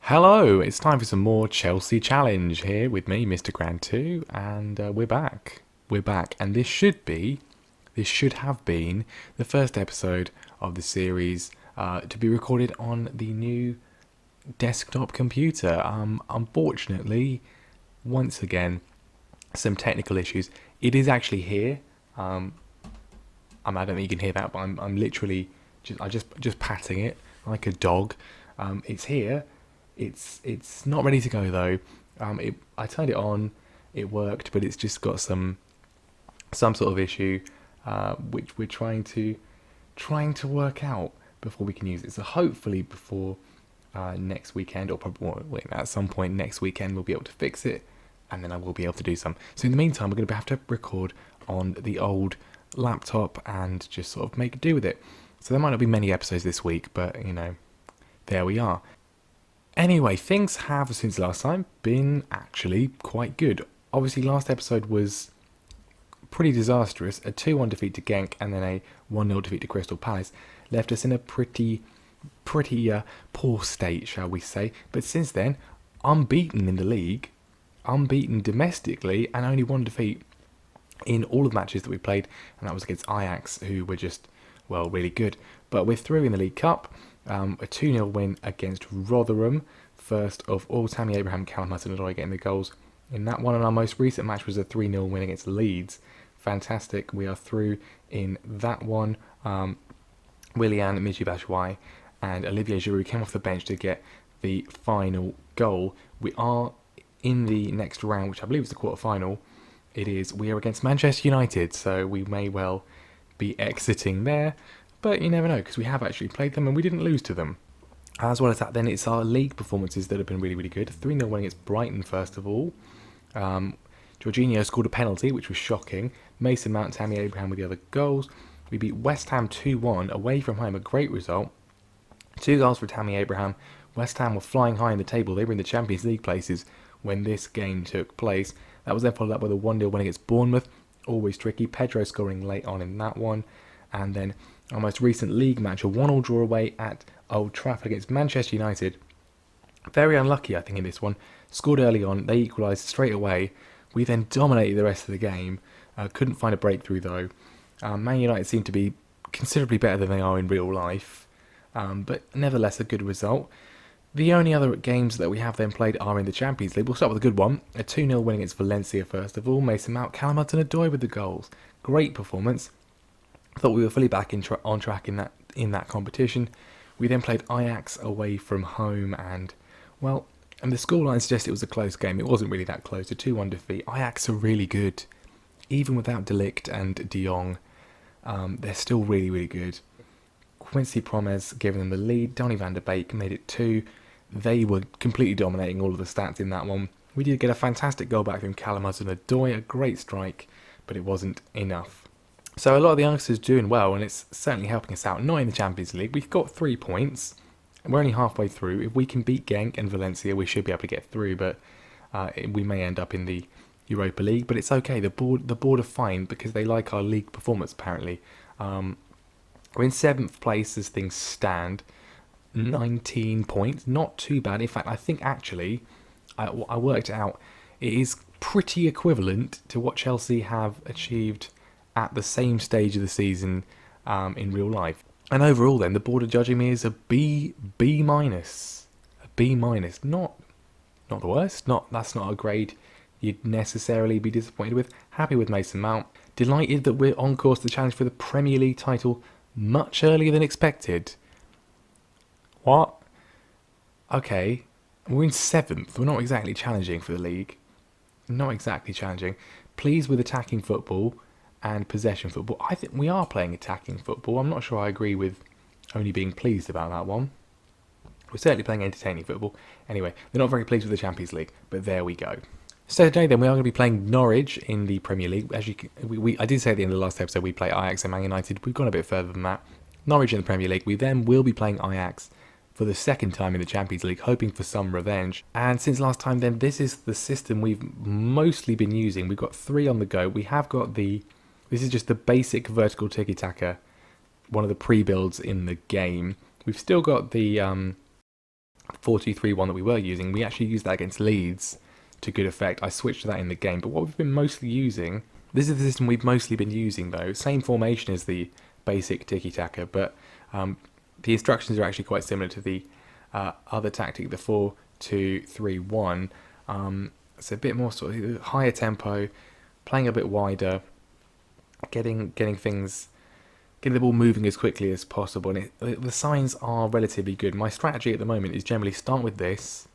Hello, it's time for some more Chelsea Challenge here with me, Mr. Grand 2, and we're back. We're back, and this should have been the first episode of the series to be recorded on the new desktop computer. Unfortunately, once again, some technical issues. It is actually here. I don't think you can hear that, but I'm literally just patting it like a dog. It's here. It's not ready to go though. I turned it on, it worked, but it's just got some sort of issue, which we're trying to work out before we can use it. So hopefully before next weekend, or probably at some point next weekend, we'll be able to fix it, and then I will be able to do some. So in the meantime, we're going to have to record on the old laptop and just sort of make do with it. So there might not be many episodes this week, but there we are. Anyway, things have, since last time, been actually quite good. Obviously, last episode was pretty disastrous. A 2-1 defeat to Genk and then a 1-0 defeat to Crystal Palace left us in a pretty poor state, shall we say. But since then, unbeaten in the league, unbeaten domestically, and only one defeat in all of the matches that we played, and that was against Ajax, who were just, really good. But we're through in the League Cup. A 2-0 win against Rotherham. First of all, Tammy Abraham, Callum Hudson-Odoi getting the goals in that one. And our most recent match was a 3-0 win against Leeds. Fantastic. We are through in that one. Willian Michy-Batshuayi and Olivier Giroud came off the bench to get the final goal. We are in the next round, which I believe is the quarter-final. We are against Manchester United, so we may well be exiting there. But you never know, because we have actually played them and we didn't lose to them. As well as that, then it's our league performances that have been really good. 3-0 win against Brighton, first of all. Jorginho scored a penalty, which was shocking. Mason Mount, Tammy Abraham with the other goals. We beat West Ham 2-1 away from home, a great result. 2 goals for Tammy Abraham. West Ham were flying high in the table. They were in the Champions League places when this game took place. That was then followed up with a 1-0 win against Bournemouth. Always tricky. Pedro scoring late on in that one. And then our most recent league match, a 1-1 draw away at Old Trafford against Manchester United. Very unlucky, I think, in this one. Scored early on, they equalised straight away. We then dominated the rest of the game. Couldn't find a breakthrough though. Man United seem to be considerably better than they are in real life. But nevertheless, a good result. The only other games that we have then played are in the Champions League. We'll start with a good one. A 2-0 win against Valencia, first of all. Mason Mount, Callum Hudson-Odoi with the goals. Great performance. Thought we were fully back on track in that competition. We then played Ajax away from home, and the scoreline suggests it was a close game. It wasn't really that close. A 2-1 defeat. Ajax are really good, even without De Ligt and De Jong. They're still really good. Quincy Promes giving them the lead. Donny van der Beek made it 2. They were completely dominating all of the stats in that one. We did get a fantastic goal back from Callum Hudson-Odoi, a great strike, but it wasn't enough. So a lot of the youngsters doing well, and it's certainly helping us out. Not in the Champions League. We've got 3 points, and we're only halfway through. If we can beat Genk and Valencia, we should be able to get through, but we may end up in the Europa League. But it's okay. The board are fine because they like our league performance, apparently. We're in 7th place as things stand. 19 points. Not too bad. In fact, I think actually, I worked it out. It is pretty equivalent to what Chelsea have achieved at the same stage of the season in real life. And overall then, the board are judging me as a B minus. A B minus. Not the worst. That's not a grade you'd necessarily be disappointed with. Happy with Mason Mount. Delighted that we're on course to challenge for the Premier League title much earlier than expected. What? Okay. We're in 7th. We're not exactly challenging for the league. Not exactly challenging. Pleased with attacking football and possession football. I think we are playing attacking football. I'm not sure I agree with only being pleased about that one. We're certainly playing entertaining football. Anyway, they're not very pleased with the Champions League, but there we go. So today then, we are going to be playing Norwich in the Premier League. As I did say at the end of the last episode we play Ajax and Man United. We've gone a bit further than that. Norwich in the Premier League. We then will be playing Ajax for the second time in the Champions League, hoping for some revenge. And since last time then, this is the system we've mostly been using. We've got 3 on the go. We have got this is just the basic vertical tiki-taka, one of the pre-builds in the game. We've still got the 4-2-3-1 that we were using, we actually used that against Leeds to good effect. I switched to that in the game. But what we've been mostly using, this is the system we've mostly been using though. Same formation as the basic tiki-taka, but the instructions are actually quite similar to the other tactic, the 4-2-3-1. It's a bit more sort of higher tempo, playing a bit wider, getting the ball moving as quickly as possible. And the signs are relatively good. My strategy at the moment is generally start with this,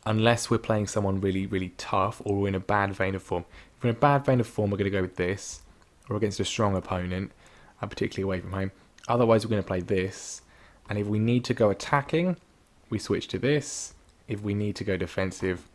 unless we're playing someone really, really tough or we're in a bad vein of form. If we're in a bad vein of form, we're going to go with this, or against a strong opponent, particularly away from home. Otherwise, we're going to play this. And if we need to go attacking, we switch to this. If we need to go defensive,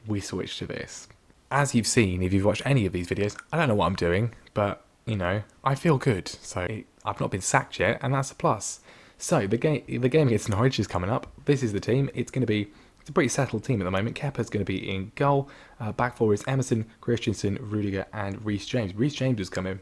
we switch to this. As you've seen, if you've watched any of these videos, I don't know what I'm doing, but, you know, I feel good. So I've not been sacked yet, and that's a plus. So the game against Norwich is coming up. This is the team. It's a pretty settled team at the moment. Kepa's going to be in goal. Back four is Emerson, Christensen, Rudiger, and Reece James. Reece James has come in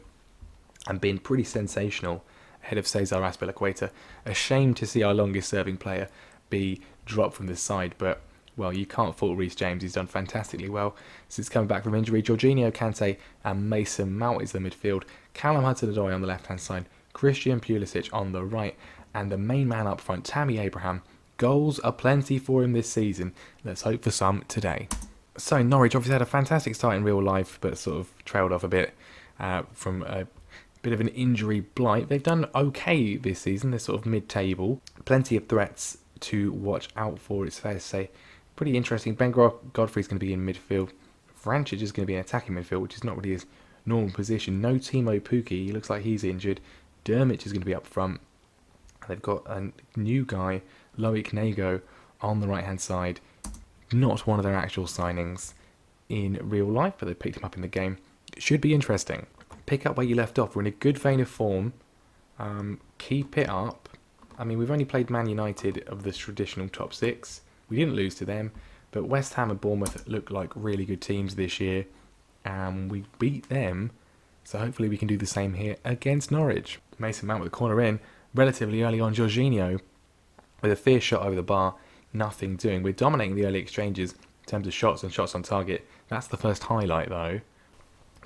and been pretty sensational ahead of Cesar Azpilicueta. A shame to see our longest serving player be dropped from the side, but well, you can't fault Reece James. He's done fantastically well since coming back from injury. Jorginho, Kante, and Mason Mount is the midfield. Callum Hudson-Odoi on the left-hand side. Christian Pulisic on the right. And the main man up front, Tammy Abraham. Goals are plenty for him this season. Let's hope for some today. So Norwich obviously had a fantastic start in real life, but sort of trailed off a bit from a bit of an injury blight. They've done okay this season. They're sort of mid-table. Plenty of threats to watch out for, it's fair to say. Pretty interesting. Ben Godfrey's going to be in midfield. Vrancic is going to be in attacking midfield, which is not really his normal position. No Timo Pukki. He looks like he's injured. Dermot is going to be up front. They've got a new guy, Loic Nago, on the right-hand side. Not one of their actual signings in real life, but they picked him up in the game. It should be interesting. Pick up where you left off. We're in a good vein of form. Keep it up. I mean, we've only played Man United of the traditional top six. We didn't lose to them, but West Ham and Bournemouth look like really good teams this year, and we beat them, so hopefully we can do the same here against Norwich. Mason Mount with the corner in, relatively early on. Jorginho with a fierce shot over the bar, nothing doing. We're dominating the early exchanges in terms of shots and shots on target. That's the first highlight though.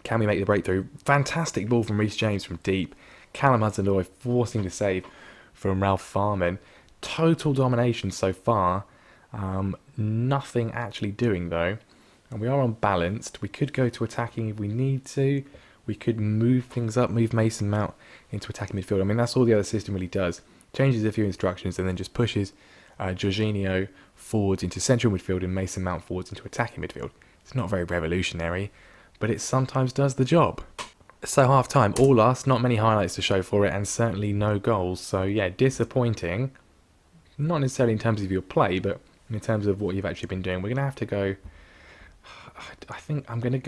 Can we make the breakthrough? Fantastic ball from Reece James from deep. Callum Hudson-Odoi forcing the save from Ralph Farman. Total domination so far. Nothing actually doing though, and we are unbalanced. We could go to attacking if we need to. We could move things up, move Mason Mount into attacking midfield. I mean, that's all the other system really does. Changes a few instructions and then just pushes Jorginho forwards into central midfield and Mason Mount forwards into attacking midfield. It's not very revolutionary, but it sometimes does the job. So half time, all us, not many highlights to show for it, and certainly no goals. So yeah, disappointing. Not necessarily in terms of your play, but in terms of what you've actually been doing. We're going to have to go, I think I'm going to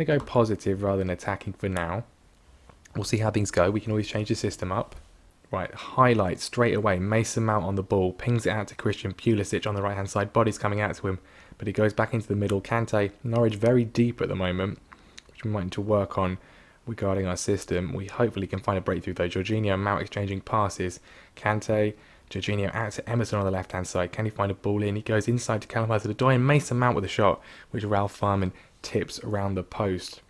go positive rather than attacking for now. We'll see how things go. We can always change the system up. Right, highlight straight away. Mason Mount on the ball, pings it out to Christian Pulisic on the right hand side. Body's coming out to him, but he goes back into the middle. Kante, Norwich very deep at the moment, which we might need to work on regarding our system. We hopefully can find a breakthrough though. Jorginho and Mount exchanging passes. Kante, Jorginho out to Emerson on the left hand side. Can he find a ball in? He goes inside to Callum Hudson-Odoi and Mason Mount with a shot, which Ralph Farman tips around the post.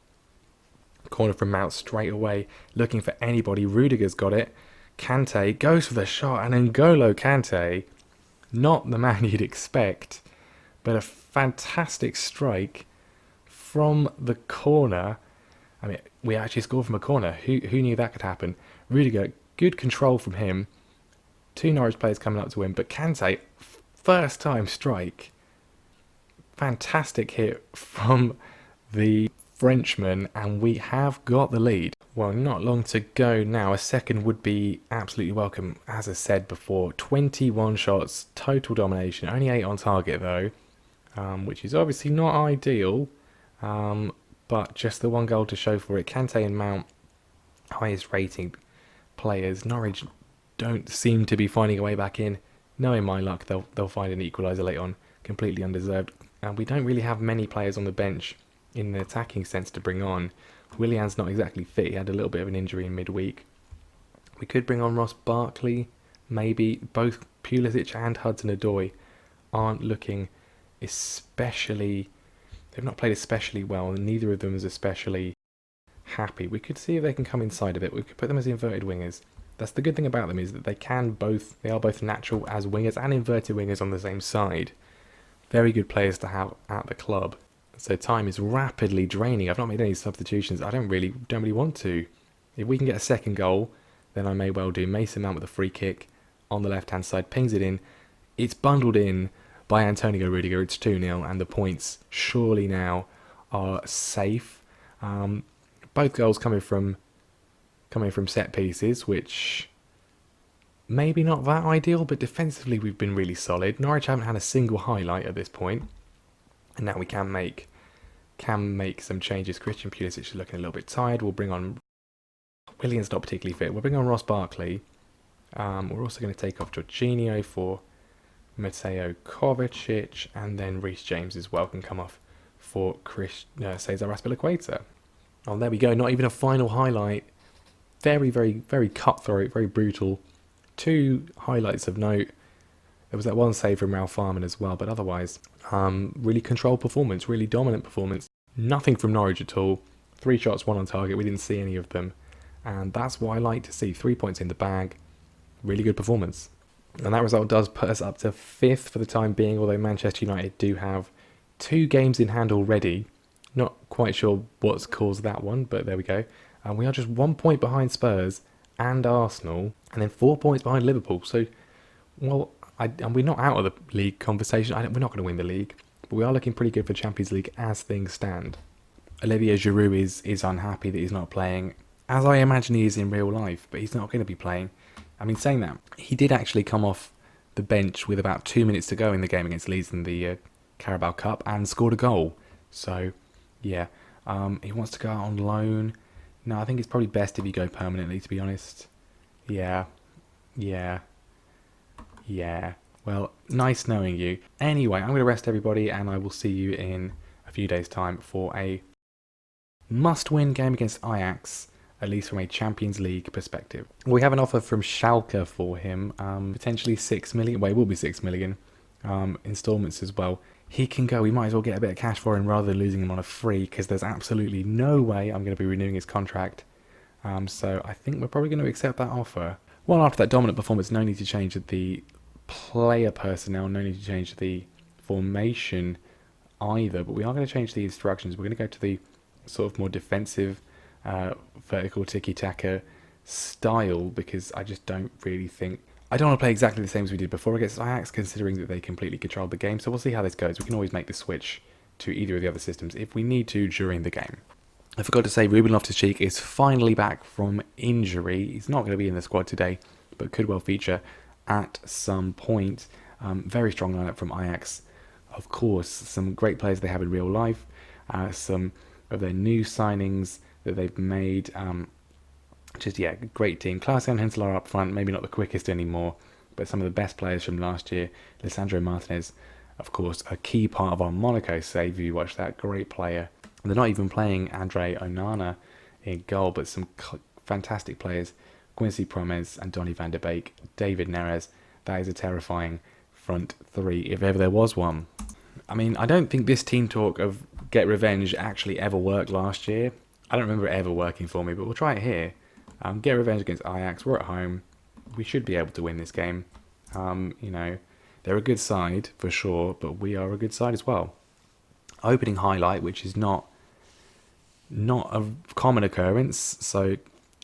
Corner from Mount straight away, looking for anybody. Rudiger's got it. Kante goes for the shot, and N'Golo Kante, not the man you'd expect, but a fantastic strike from the corner. I mean, we actually scored from a corner. Who knew that could happen? Rudiger, good control from him. Two Norwich players coming up to him, but Kante, first time strike. Fantastic hit from the Frenchman, and we have got the lead. Well, not long to go now. A second would be absolutely welcome. As I said before, 21 shots, total domination. Only 8 on target though, which is obviously not ideal, but just the one goal to show for it. Kante and Mount, highest rating players. Norwich don't seem to be finding a way back in. Knowing my luck, they'll find an equaliser late on, completely undeserved. And we don't really have many players on the bench in the attacking sense to bring on. Willian's not exactly fit. He had a little bit of an injury in midweek. We could bring on Ross Barkley maybe both Pulisic and Hudson-Odoi aren't looking especially... They've not played especially well, and neither of them is especially happy. We could see if they can come inside a bit. We could put them as inverted wingers. That's the good thing about them, is that they are both natural as wingers and inverted wingers on the same side. Very good players to have at the club. So time is rapidly draining. I've not made any substitutions. I don't really want to. If we can get a second goal, then I may well do. Mason Mount with a free kick on the left hand side, pings it in. It's bundled in by Antonio Rudiger. It's 2-0, and the points surely now are safe. Both goals coming from set pieces, which maybe not that ideal, but defensively we've been really solid. Norwich haven't had a single highlight at this point, and now we can make some changes. Christian Pulisic is looking a little bit tired. We'll bring on... Willian's not particularly fit. We'll bring on Ross Barkley. We're also going to take off Jorginho for Mateo Kovacic, and then Reece James as well can come off for Cesar Azpilicueta. Oh, there we go. Not even a final highlight. Very, very, very cutthroat, very brutal. 2 highlights of note. There was that one save from Ralph Farman as well, but otherwise, really controlled performance, really dominant performance. Nothing from Norwich at all. 3 shots, 1 on target. We didn't see any of them. And that's what I like to see. 3 points in the bag. Really good performance. And that result does put us up to 5th for the time being, although Manchester United do have 2 games in hand already. Not quite sure what's caused that one, but there we go. And we are just 1 point behind Spurs and Arsenal, and then 4 points behind Liverpool. So, well, and we're not out of the league conversation. We're not going to win the league, but we are looking pretty good for Champions League as things stand. Olivier Giroud is unhappy that he's not playing, as I imagine he is in real life, but he's not going to be playing. I mean, saying that, he did actually come off the bench with about 2 minutes to go in the game against Leeds in the Carabao Cup and scored a goal. So, yeah, he wants to go out on loan. No, I think it's probably best if you go permanently, to be honest. Yeah. Well, nice knowing you. Anyway, I'm going to rest everybody, and I will see you in a few days' time for a must-win game against Ajax, at least from a Champions League perspective. We have an offer from Schalke for him, potentially 6 million. Well, it will be 6 million installments as well. He can go. We might as well get a bit of cash for him rather than losing him on a free, because there's absolutely no way I'm going to be renewing his contract. So I think we're probably going to accept that offer. Well, after that dominant performance, no need to change the player personnel, no need to change the formation either, but we are going to change the instructions. We're going to go to the sort of more defensive vertical tiki-taka style, because I just don't really think... I don't want to play exactly the same as we did before against Ajax, considering that they completely controlled the game. So we'll see how this goes. We can always make the switch to either of the other systems if we need to during the game. I forgot to say, Ruben Loftus-Cheek is finally back from injury. He's not going to be in the squad today, but could well feature at some point. Very strong lineup from Ajax. Of course, some great players they have in real life. Some of their new signings that they've made. Great team. Klaas-Jan Huntelaar up front, maybe not the quickest anymore, but some of the best players from last year. Lisandro Martinez, of course, a key part of our Monaco save. If you watch that, great player. They're not even playing Andre Onana in goal, but some fantastic players. Quincy Promes and Donny van der Beek, David Neres. That is a terrifying front three, if ever there was one. I mean, I don't think this team talk of get revenge actually ever worked last year. I don't remember it ever working for me, but we'll try it here. Get revenge against Ajax. We're at home. We should be able to win this game. They're a good side for sure, but we are a good side as well. Opening highlight, which is not a common occurrence, so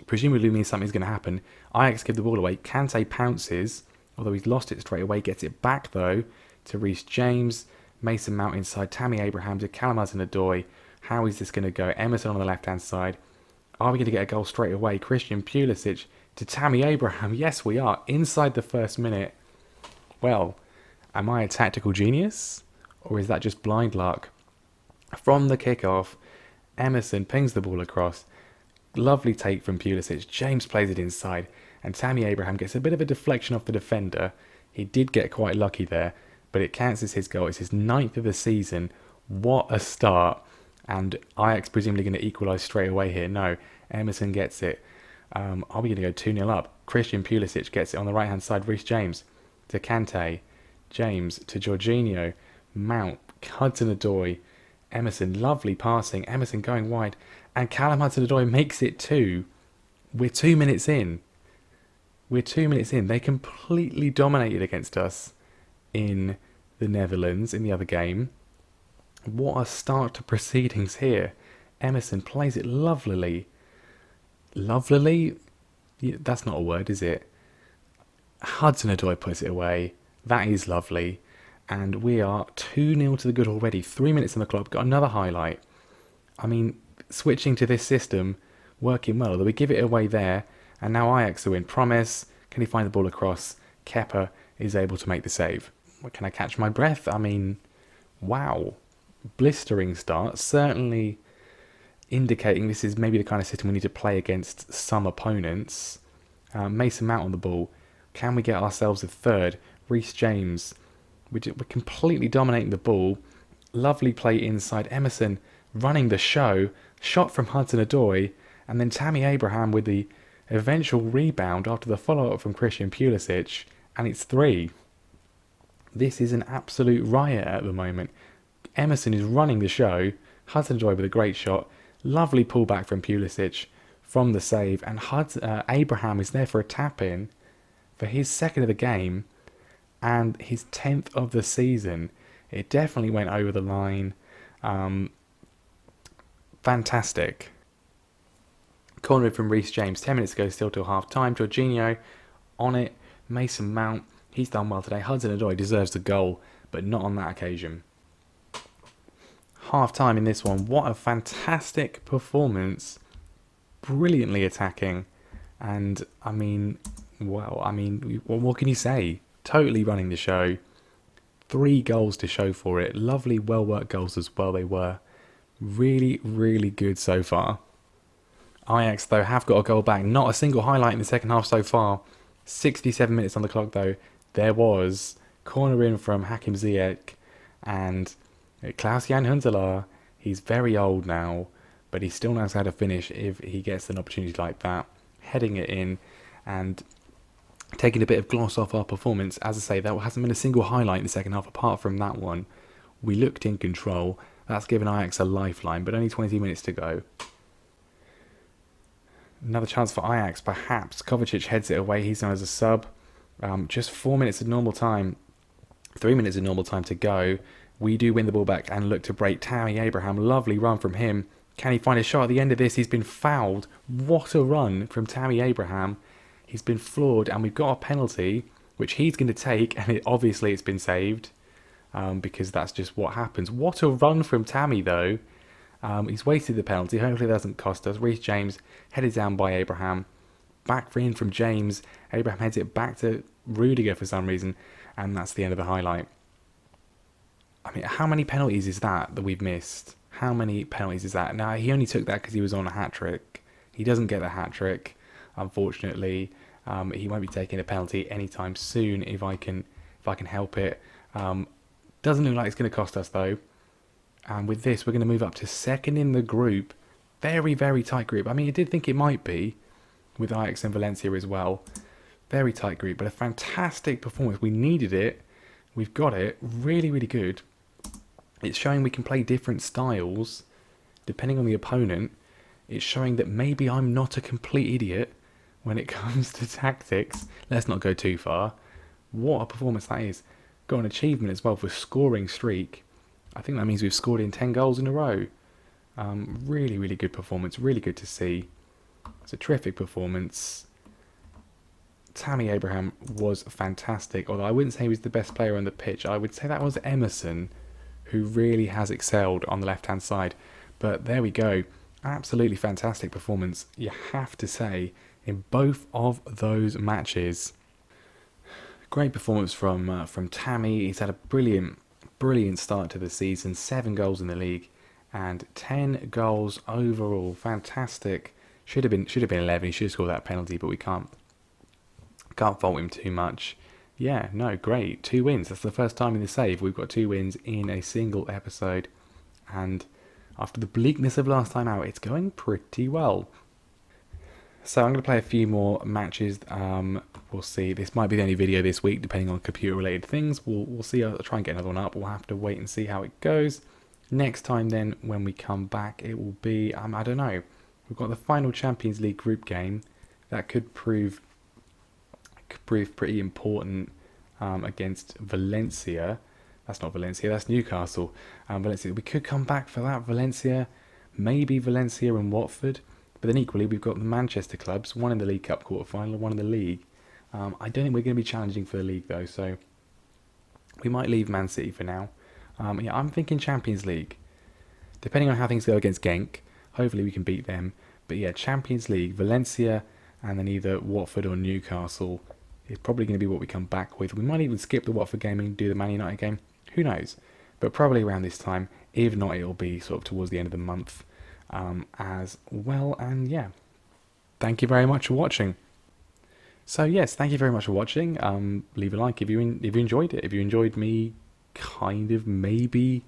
presumably means something's going to happen. Ajax give the ball away. Kante pounces, although he's lost it straight away. Gets it back though to Reece James. Mason Mount inside. Tammy Abraham to Callum Hudson-Odoi. How is this going to go? Emerson on the left hand side. Are we going to get a goal straight away? Christian Pulisic to Tammy Abraham. Yes, we are. Inside the first minute. Well, am I a tactical genius? Or is that just blind luck? From the kickoff, Emerson pings the ball across. Lovely take from Pulisic. James plays it inside. And Tammy Abraham gets a bit of a deflection off the defender. He did get quite lucky there, but it counts as his goal. It's his 9th of the season. What a start. And Ajax presumably going to equalise straight away here. No, Emerson gets it. Are we going to go 2-0 up? Christian Pulisic gets it on the right-hand side. Reece James to Kante. James to Jorginho. Mount, Hudson-Odoi, Emerson. Lovely passing. Emerson going wide. And Callum Hudson-Odoi makes it 2. We're 2 minutes in. They completely dominated against us in the Netherlands in the other game. What a start to proceedings here. Emerson plays it lovelily. Lovelily? Yeah, that's not a word, is it? Hudson-Odoi puts it away. That is lovely. And we are 2-0 to the good already. 3 minutes on the clock. Got another highlight. I mean, switching to this system, working well. Although we give it away there. And now Ajax are win. Promise. Can he find the ball across? Kepa is able to make the save. Can I catch my breath? I mean, wow. Blistering start. Certainly indicating this is maybe the kind of system we need to play against some opponents. Mason Mount on the ball. Can we get ourselves a third? Reece James. We're completely dominating the ball. Lovely play inside. Emerson running the show. Shot from Hudson-Odoi. And then Tammy Abraham with the eventual rebound after the follow-up from Christian Pulisic. And it's 3. This is an absolute riot at the moment. Emerson is running the show. Hudson-Odoi with a great shot. Lovely pullback from Pulisic from the save. And Abraham is there for a tap-in for his second of the game and his 10th of the season. It definitely went over the line. Fantastic. Corner from Reece James. 10 minutes ago, still till half-time. Jorginho on it. Mason Mount. He's done well today. Hudson-Odoi deserves the goal, but not on that occasion. Half-time in this one. What a fantastic performance. Brilliantly attacking. And, I mean, well, what can you say? Totally running the show. 3 goals to show for it. Lovely, well-worked goals as well they were. Really, really good so far. Ajax, though, have got a goal back. Not a single highlight in the second half so far. 67 minutes on the clock, though. There was corner in from Hakim Ziyech and Klaus-Jan Huntelaar. He's very old now, but he still knows how to finish if he gets an opportunity like that. Heading it in and taking a bit of gloss off our performance. As I say, there hasn't been a single highlight in the second half apart from that one. We looked in control. That's given Ajax a lifeline, but only 20 minutes to go. Another chance for Ajax, perhaps. Kovacic heads it away. He's on as a sub. Just 4 minutes of normal time. 3 minutes of normal time to go. We do win the ball back and look to break. Tammy Abraham, lovely run from him. Can he find a shot at the end of this? He's been fouled. What a run from Tammy Abraham. He's been floored and we've got a penalty, which he's going to take, and obviously it's been saved because that's just what happens. What a run from Tammy, though. He's wasted the penalty. Hopefully it doesn't cost us. Reece James headed down by Abraham. Back free in from James. Abraham heads it back to Rudiger for some reason, and that's the end of the highlight. I mean, how many penalties is that we've missed? How many penalties is that? Now, he only took that because he was on a hat-trick. He doesn't get the hat-trick, unfortunately. He won't be taking a penalty anytime soon if I can help it. Doesn't look like it's going to cost us, though. And with this, we're going to move up to second in the group. Very, very tight group. I mean, I did think it might be with Ajax and Valencia as well. Very tight group, but a fantastic performance. We needed it. We've got it. Really, really good. It's showing we can play different styles depending on the opponent. It's showing that maybe I'm not a complete idiot when it comes to tactics. Let's not go too far. What a performance that is. Got an achievement as well for scoring streak. I think that means we've scored in 10 goals in a row. Really, really good performance. Really good to see. It's a terrific performance. Tammy Abraham was fantastic. Although I wouldn't say he was the best player on the pitch. I would say that was Emerson, who really has excelled on the left-hand side. But there we go. Absolutely fantastic performance, you have to say, in both of those matches. Great performance from Tammy. He's had a brilliant start to the season. 7 goals in the league and 10 goals overall. Fantastic. Should have been 11. He should have scored that penalty, but we can't fault him too much. Yeah, no, great. 2 wins. That's the first time in the save we've got 2 wins in a single episode. And after the bleakness of last time out, it's going pretty well. So I'm going to play a few more matches. We'll see. This might be the only video this week, depending on computer-related things. We'll see. I'll try and get another one up. We'll have to wait and see how it goes. Next time, then, when we come back, it will be. I don't know. We've got the final Champions League group game that could prove pretty important against Valencia. That's not Valencia. That's Newcastle. Valencia. We could come back for that. Valencia, maybe Valencia and Watford. But then equally, we've got the Manchester clubs, one in the League Cup quarter-final, one in the league. I don't think we're going to be challenging for the league, though, so we might leave Man City for now. Yeah, I'm thinking Champions League. Depending on how things go against Genk, hopefully we can beat them. But yeah, Champions League, Valencia, and then either Watford or Newcastle is probably going to be what we come back with. We might even skip the Watford game and do the Man United game. Who knows? But probably around this time. If not, it'll be sort of towards the end of the month as well. And yeah, thank you very much for watching. So yes, thank you very much for watching. Leave a like if you enjoyed it. If you enjoyed me kind of maybe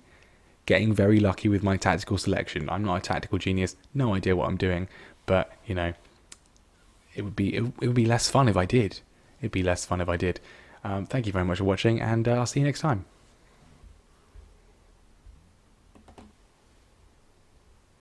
getting very lucky with my tactical selection. I'm not a tactical genius, no idea what I'm doing, but you know, it would be less fun if I did. It'd be less fun if I did. Thank you very much for watching, and I'll see you next time.